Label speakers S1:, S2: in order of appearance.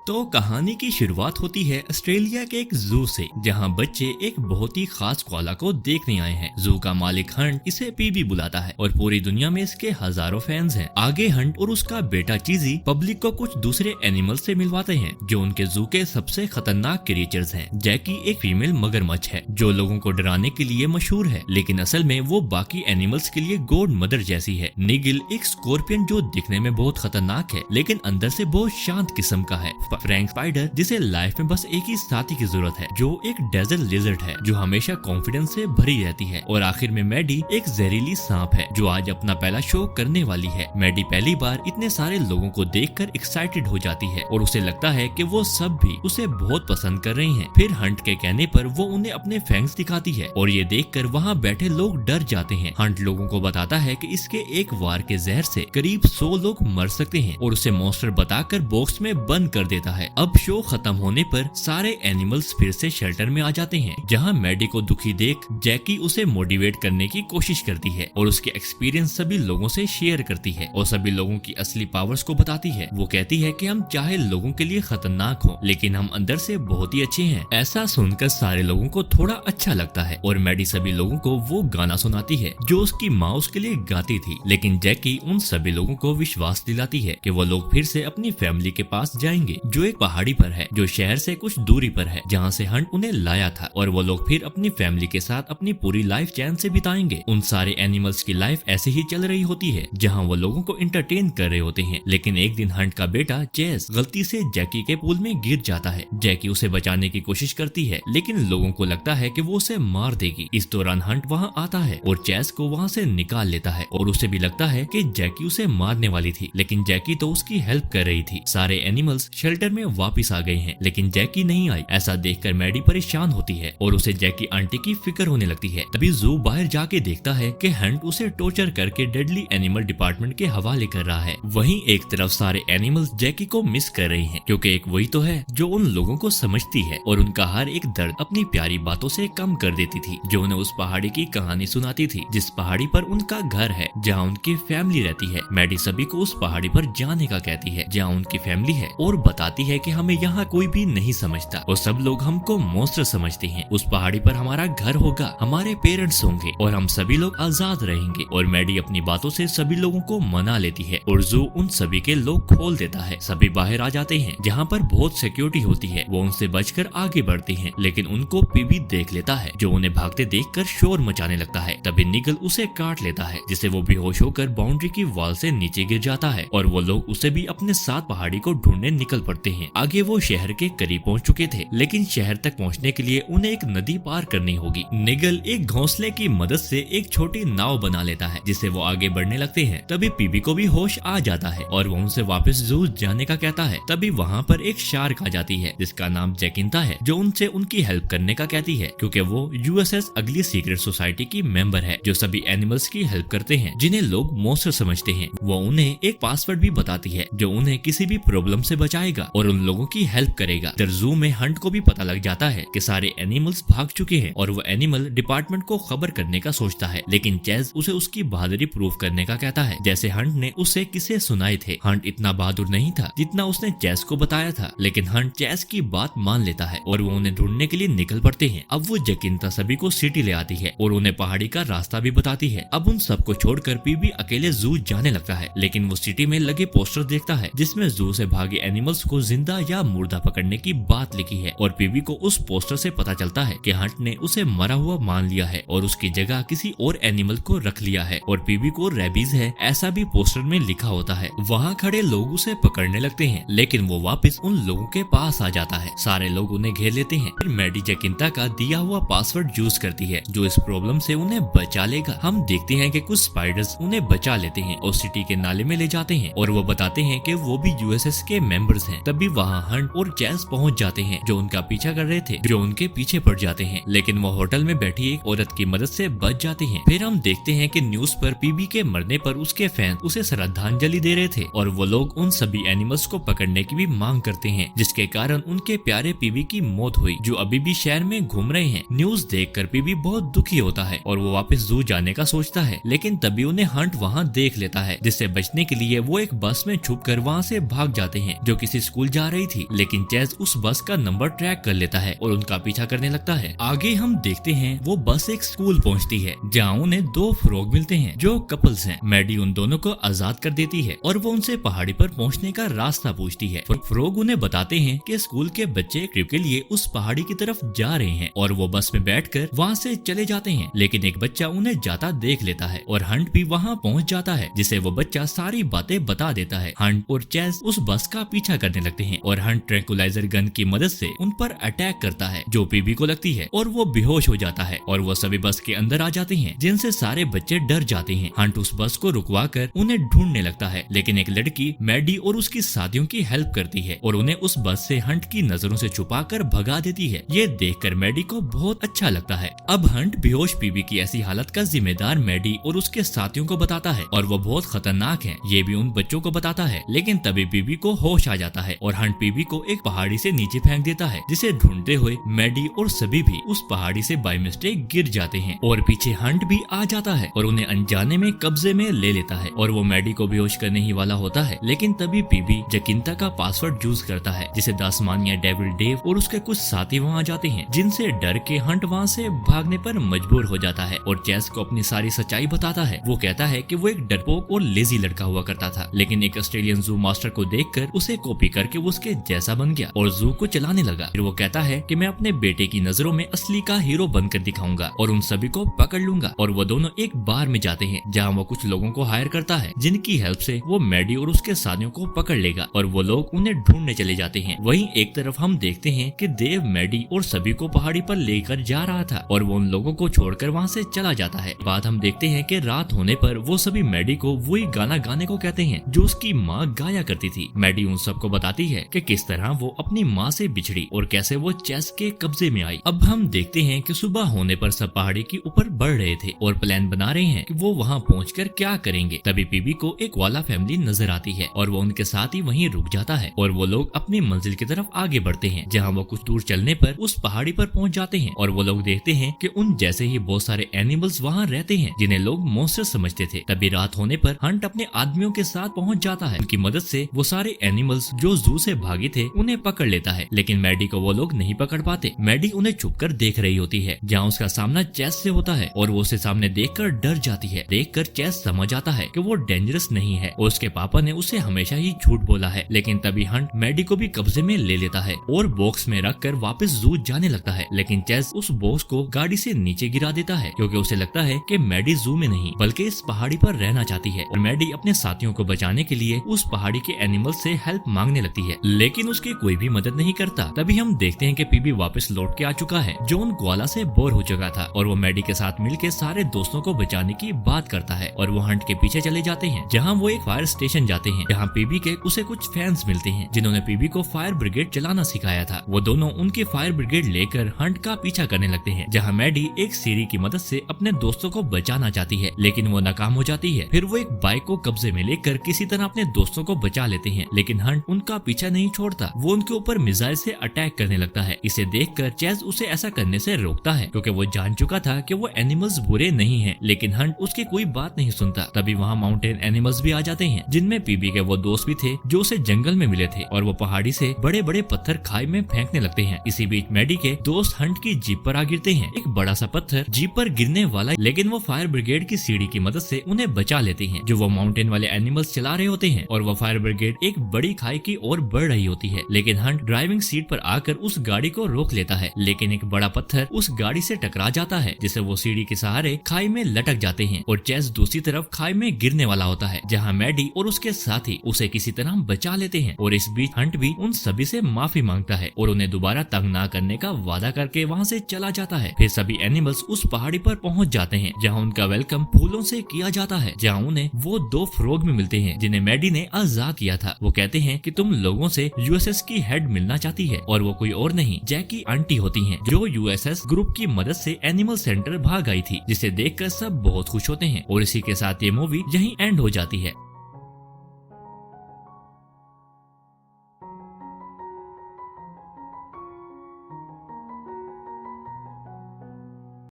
S1: तो कहानी की शुरुआत होती है ऑस्ट्रेलिया के एक जू से, जहां बच्चे एक बहुत ही खास कोआला को देखने आए हैं। जू का मालिक हंट इसे पीबी बुलाता है और पूरी दुनिया में इसके हजारों फैंस हैं। आगे हंट और उसका बेटा चीजी पब्लिक को कुछ दूसरे एनिमल्स से मिलवाते हैं जो उनके जू के सबसे खतरनाक क्रिएचर्स हैं। जैकी एक फीमेल मगरमच्छ है जो लोगों को डराने के लिए मशहूर है, लेकिन असल में वो बाकी एनिमल्स के लिए गॉड मदर जैसी है। निगिल एक स्कॉर्पियन जो दिखने में बहुत खतरनाक है लेकिन अंदर से बहुत शांत किस्म का है। फ्रैंक स्पाइडर जिसे लाइफ में बस एक ही साथी की जरूरत है, जो एक डेजर्ट लिजर्ड है जो हमेशा कॉन्फिडेंस से भरी रहती है। और आखिर में मैडी एक जहरीली सांप है जो आज अपना पहला शो करने वाली है। मैडी पहली बार इतने सारे लोगों को देखकर एक्साइटेड हो जाती है और उसे लगता है कि वो सब भी उसे बहुत पसंद कर रही हैं। फिर हंट के कहने पर वो उन्हें अपने फैंग्स दिखाती है और ये देखकर वहाँ बैठे लोग डर जाते हैं। हंट लोगों को बताता है कि इसके एक वार के जहर से करीब 100 लोग मर सकते हैं और उसे मॉन्स्टर बताकर बॉक्स में बंद कर देता है। अब शो खत्म होने पर सारे एनिमल्स फिर से शेल्टर में आ जाते हैं, जहाँ मैडी को दुखी देख जैकी उसे मोटिवेट करने की कोशिश करती है और उसके एक्सपीरियंस सभी लोगों से शेयर करती है और सभी लोगों की असली पावर्स को बताती है। वो कहती है कि हम चाहे लोगों के लिए खतरनाक हो लेकिन हम अंदर से बहुत ही अच्छे हैं। ऐसा सुनकर सारे लोगों को थोड़ा अच्छा लगता है और मैडी सभी लोगों को वो गाना सुनाती है जो उसकी माँ उसके लिए गाती थी। लेकिन जैकी उन सभी लोगों को विश्वास दिलाती है कि वो लोग फिर से अपनी फैमिली के पास जाएंगे जो एक पहाड़ी पर है, जो शहर से कुछ दूरी पर है, जहाँ से हंट उन्हें लाया था। और वो लोग फिर अपनी फैमिली के साथ अपनी पूरी लाइफ चैन से बिताएंगे। उन सारे एनिमल्स की लाइफ ऐसे ही चल रही होती है जहाँ वो लोगों को इंटरटेन कर रहे होते हैं। लेकिन एक दिन हंट का बेटा चेस गलती से जैकी के पूल में गिर जाता है। जैकी उसे बचाने की कोशिश करती है लेकिन लोगों को लगता है कि वो उसे मार देगी। इस दौरान हंट वहाँ आता है और चेस को वहाँ से निकाल लेता है और उसे भी लगता है कि जैकी उसे मारने वाली थी, लेकिन जैकी तो उसकी हेल्प कर रही थी। सारे एनिमल्स शेल्टर में वापस आ गए हैं लेकिन जैकी नहीं आई। ऐसा देखकर मैडी परेशान होती है और उसे जैकी आंटी की फिक्र होने लगती है। तभी जू बाहर जाके देखता है कि हंट उसे टॉर्चर करके डेडली एनिमल डिपार्टमेंट के हवाले कर रहा है। वहीं एक तरफ सारे एनिमल्स जैकी को मिस कर रही हैं क्योंकि एक वही तो है जो उन लोगों को समझती है और उनका हर एक दर्द अपनी प्यारी बातों से कम कर देती थी, जो उन्हें उस पहाड़ी की कहानी सुनाती थी जिस पहाड़ी पर उनका घर है, जहाँ उनकी फैमिली रहती है। मैडी सभी को उस पहाड़ी पर जाने का कहती है जहाँ उनकी फैमिली है और बताती है कि हमें यहाँ कोई भी नहीं समझता और सब लोग हमको मॉन्स्टर समझते हैं। उस पहाड़ी पर हमारा घर होगा, हमारे पेरेंट्स होंगे और हम सभी लोग आजाद रहेंगे। और मैडी अपनी बातों से सभी लोगों को मना लेती है और जू उन सभी के लोग खोल देता है। सभी बाहर आ जाते हैं जहाँ पर बहुत सिक्योरिटी होती है। वो उनसे बचकर आगे बढ़ती हैं लेकिन उनको पीबी देख लेता है जो उन्हें भागते देखकर शोर मचाने लगता है। तभी निगल उसे काट लेता है जिससे वो बेहोश होकर बाउंड्री की वॉल से नीचे गिर जाता है और वो लोग उसे भी अपने साथ पहाड़ी को ढूंढने निकल पड़ते हैं। आगे वो शहर के करीब पहुंच चुके थे लेकिन शहर तक पहुंचने के लिए उन्हें एक नदी पार करनी होगी। निगल एक घोंसले की मदद से एक छोटी नाव बना लेता है जिससे वो आगे बढ़ने लगते हैं। तभी पीबी को भी होश आ जाता है और वो उनसे वापस जू जाने का कहता है। तभी वहाँ पर एक शार्क आ जाती है जिसका नाम जैकिंता है, जो उनसे उनकी हेल्प करने का कहती है क्योंकि वो यूएसएस अगली सीक्रेट सोसाइटी की मेंबर है जो सभी एनिमल्स की हेल्प करते हैं जिन्हें लोग मॉन्स्टर समझते हैं। वो उन्हें एक पासवर्ड भी बताती है जो उन्हें किसी भी प्रॉब्लम से बचाएगा और उन लोगों की हेल्प करेगा। जू में हंट को भी पता लग जाता है कि सारे एनिमल्स भाग चुके हैं और वो एनिमल डिपार्टमेंट को खबर करने का सोचता है, लेकिन चेज उसे उसकी बहादुरी प्रूव करने का कहता है जैसे हंट ने उसे किसे सुनाए थे। हंट इतना बहादुर नहीं था जितना उसने चेज को बताया था, लेकिन हंट चेज की बात मान लेता है और वो उन्हें ढूंढने के लिए निकल पड़ते हैं। अब वो जकिंता सभी को सिटी ले आती है और उन्हें पहाड़ी का रास्ता भी बताती है। अब उन सबको छोड़कर पीबी अकेले जू जाने लगता है, लेकिन वो सिटी में लगे पोस्टर देखता है जिसमें जू से भागे एनिमल्स को जिंदा या मुर्दा पकड़ने की बात लिखी है। और पीबी को उस पोस्टर से पता चलता है कि हंट ने उसे मरा हुआ मान लिया है और उसकी जगह किसी और एनिमल को रख लिया है और पीबी को रेबीज है ऐसा भी पोस्टर में लिखा होता है। वहाँ खड़े लोग उसे पकड़ने लगते हैं लेकिन वो वापस उन लोगों के पास आ जाता है। सारे लोग उन्हें घेर लेते हैं। फिर मैडी जकिंता का दिया हुआ पासवर्ड यूज करती है जो इस प्रॉब्लम से उन्हें बचा लेगा। हम देखते हैं कि कुछ स्पाइडर्स उन्हें बचा लेते हैं और सिटी के नाले में ले जाते हैं और वो बताते हैं कि वो भी यूएसएस के मेंबर्स हैं। तभी वहाँ हंट और चेज पहुँच जाते हैं जो उनका पीछा कर रहे थे, जो उनके पीछे पड़ जाते हैं, लेकिन वो होटल में बैठी एक औरत की मदद से बच जाते हैं। फिर हम देखते हैं कि न्यूज पर पीबी के मरने पर उसके फैन उसे श्रद्धांजलि दे रहे थे और वो लोग उन सभी एनिमल्स को पकड़ने की भी मांग करते हैं जिसके कारण उनके प्यारे पीबी की मौत हुई जो अभी भी शहर में घूम रहे हैं। न्यूज देखकर पीबी बहुत दुखी होता है और वो वापस जू जाने का सोचता है, लेकिन तभी उन्हें हंट वहाँ देख लेता है जिससे बचने के लिए वो एक बस में छुपकर वहाँ से भाग जाते हैं जो किसी स्कूल जा रही थी, लेकिन चेज उस बस का नंबर ट्रैक कर लेता है और उनका पीछा करने लगता है। आगे हम देखते हैं वो बस एक स्कूल पहुंचती है जहां उन्हें दो फ्रॉग मिलते हैं जो कपल्स हैं। मैडी उन दोनों को आजाद कर देती है और वो उनसे पहाड़ी पर पहुंचने का रास्ता पूछती है। फ्रॉग उन्हें बताते हैं कि स्कूल के बच्चे ट्रिप के लिए उस पहाड़ी की तरफ जा रहे हैं और वो बस में बैठकर वहां से चले जाते हैं, लेकिन एक बच्चा उन्हें जाता देख लेता है और हंट भी वहां पहुंच जाता है, जिसे वो बच्चा सारी बातें बता देता है। हंट और चेज उस बस का पीछा करने लगते हैं और हंट ट्रैंकुलाइजर गन की मदद से उन पर अटैक करता है जो पीबी को लगती है और वो बेहोश हो जाता है और वो सभी बस के अंदर आ जाते हैं, जिनसे सारे बच्चे डर जाते हैं। हंट उस बस को रुकवा कर उन्हें ढूंढने लगता है, लेकिन एक लड़की मैडी और उसकी साथियों की हेल्प करती है और उन्हें उस बस से हंट की नजरों से छुपाकर भगा देती है। ये देखकर मैडी को बहुत अच्छा लगता है। अब हंट बेहोश पीबी की ऐसी हालत का जिम्मेदार मैडी और उसके साथियों को बताता है और वो बहुत खतरनाक है, ये भी उन बच्चों को बताता है। लेकिन तभी पीबी को होश आ जाता है और हंट पीबी को एक पहाड़ी से नीचे फेंक देता है, जिसे ढूंढते हुए मैडी और सभी भी उस पहाड़ी से बाय मिस्टेक गिर जाते हैं और पीछे हंट भी आ जाता है और उन्हें अनजाने में कब्जे में ले लेता है और वो मैडी को बेहोश करने ही वाला होता है। लेकिन तभी पीबी जकिंता का पासवर्ड यूज करता है, जिसे दासमानिया डेविल डेव और उसके कुछ साथी वहाँ जाते हैं, जिनसे डर के हंट वहाँ से भागने पर मजबूर हो जाता है और चेस को अपनी सारी सच्चाई बताता है। वो कहता है कि वो एक डरपोक और लेजी लड़का हुआ करता था, लेकिन एक ऑस्ट्रेलियन जू मास्टर को देखकर उसे कॉपी करके वो उसके जैसा बन गया और जू को चलाने लगा। फिर वो कहता है कि मैं अपने बेटे की नजरों में असली का हीरो बनकर दिखाऊंगा और उन सभी को पकड़ लूंगा। और वो दोनों एक बार में जाते हैं जहाँ वो कुछ लोगों को हायर करता है, जिनकी हेल्प से वो मैडी और उसके साथियों को पकड़ लेगा और वो लोग उन्हें ढूंढने चले जाते हैं। वहीं एक तरफ हम देखते हैं कि देव मैडी और सभी को पहाड़ी पर लेकर जा रहा था और वो उन लोगों को छोड़कर वहाँ से चला जाता है। बाद हम देखते हैं कि रात होने पर वो सभी मैडी को वही गाना गाने को कहते हैं जो उसकी माँ गाया करती थी। मैडी उन सबको बताती है कि किस तरह वो अपनी माँ से बिछड़ी और कैसे वो चेस के कब्जे में आई। अब हम देखते हैं कि सुबह होने पर सब पहाड़ी के ऊपर बढ़ रहे थे और प्लान बना रहे हैं कि वो वहाँ पहुंचकर क्या करेंगे। तभी पीबी को एक वाला फैमिली नजर आती है और वो उनके साथ ही वहीं रुक जाता है और वो लोग अपनी मंजिल की तरफ आगे बढ़ते हैं, जहाँ वो कुछ दूर चलने पर उस पहाड़ी पर पहुंच जाते हैं और वो लोग देखते हैं कि उन जैसे ही बहुत सारे एनिमल्स वहाँ रहते हैं जिन्हें लोग मॉन्स्टर समझते थे। तभी रात होने पर हंट अपने आदमियों के साथ पहुंच जाता है। उनकी मदद से वो सारे एनिमल्स जो जू से भागे थे उन्हें पकड़ लेता है, लेकिन मैडी को वो लोग नहीं पकड़ पाते। मैडी उन्हें छुपकर देख रही होती है, जहाँ उसका सामना चेस से होता है और वो उसे सामने देखकर डर जाती है। देखकर चेस समझ आता है कि वो डेंजरस नहीं है और उसके पापा ने उसे हमेशा ही झूठ बोला है। लेकिन तभी हंट मैडी को भी कब्जे में ले लेता है और बॉक्स में रखकर वापस जू जाने लगता है, लेकिन चेस उस बॉक्स को गाड़ी से नीचे गिरा देता है क्योंकि उसे लगता है कि मैडी जू में नहीं बल्कि इस पहाड़ी पर रहना चाहती है और मैडी अपने साथियों को बचाने के लिए उस पहाड़ी के एनिमल से हेल्प मांगने लगती है, लेकिन उसकी कोई भी मदद नहीं करता। तभी हम देखते हैं कि पीबी वापस लौट के आ चुका है, जो उन ग्वाला से बोर हो चुका था और वो मैडी के साथ मिलकर सारे दोस्तों को बचाने की बात करता है और वो हंट के पीछे चले जाते हैं, जहाँ वो एक फायर स्टेशन जाते हैं, जहाँ पीबी के उसे कुछ फैंस मिलते हैं जिन्होंने पीबी को फायर ब्रिगेड चलाना सिखाया था। वो दोनों उनकी फायर ब्रिगेड लेकर हंट का पीछा करने लगते हैं, जहाँ मैडी एक सीढ़ी की मदद से अपने दोस्तों को बचाना चाहती है, लेकिन वो नाकाम हो जाती है। फिर वो एक बाइक को कब्जे में लेकर किसी तरह अपने दोस्तों को बचा लेते हैं, लेकिन हंट उनका पीछा नहीं छोड़ता। वो उनके ऊपर मिसाइल से अटैक करने लगता है। इसे देखकर चेज उसे ऐसा करने से रोकता है क्योंकि वो जान चुका था कि वो एनिमल्स बुरे नहीं हैं, लेकिन हंट उसकी कोई बात नहीं सुनता। तभी वहाँ माउंटेन एनिमल्स भी आ जाते हैं, जिनमें पीबी के वो दोस्त भी थे जो उसे जंगल में मिले थे और वो पहाड़ी से बड़े बड़े पत्थर खाई में फेंकने लगते हैं। इसी बीच मैडी के दोस्त हंट की जीप पर आ गिरते हैं। एक बड़ा सा पत्थर जीप पर गिरने वाला, लेकिन वो फायर ब्रिगेड की सीढ़ी की मदद से उन्हें बचा लेते हैं जो वो माउंटेन वाले एनिमल्स चला रहे होते हैं और वो फायर ब्रिगेड एक बड़ी खाई की ओर बढ़ रही होती है, लेकिन हंट ड्राइविंग सीट पर आकर उस गाड़ी को रोक लेता है, लेकिन एक बड़ा पत्थर उस गाड़ी से टकरा जाता है, जिससे वो सीढ़ी के सहारे खाई में लटक जाते हैं और चेस दूसरी तरफ खाई में गिरने वाला होता है, जहाँ मैडी और उसके साथी उसे किसी तरह बचा लेते हैं। और इस बीच हंट भी उन सभी से माफी मांगता है और उन्हें दोबारा तंग ना करने का वादा करके वहाँ से चला जाता है। फिर सभी एनिमल्स उस पहाड़ी पर पहुँच जाते हैं, जहाँ उनका वेलकम फूलों से किया जाता है, जहाँ उन्हें वो दो फ्रॉग में मिलते हैं जिन्हें मैडी ने आजाद किया था। वो कहते हैं कि तुम लोगों से यूएसएस की हेड मिलना चाहती है और वो कोई और नहीं जैकी आंटी होती हैं, जो यूएसएस ग्रुप की मदद से एनिमल सेंटर भाग आई थी, जिसे देखकर सब बहुत खुश होते हैं और इसी के साथ ये मूवी यहीं एंड हो जाती है।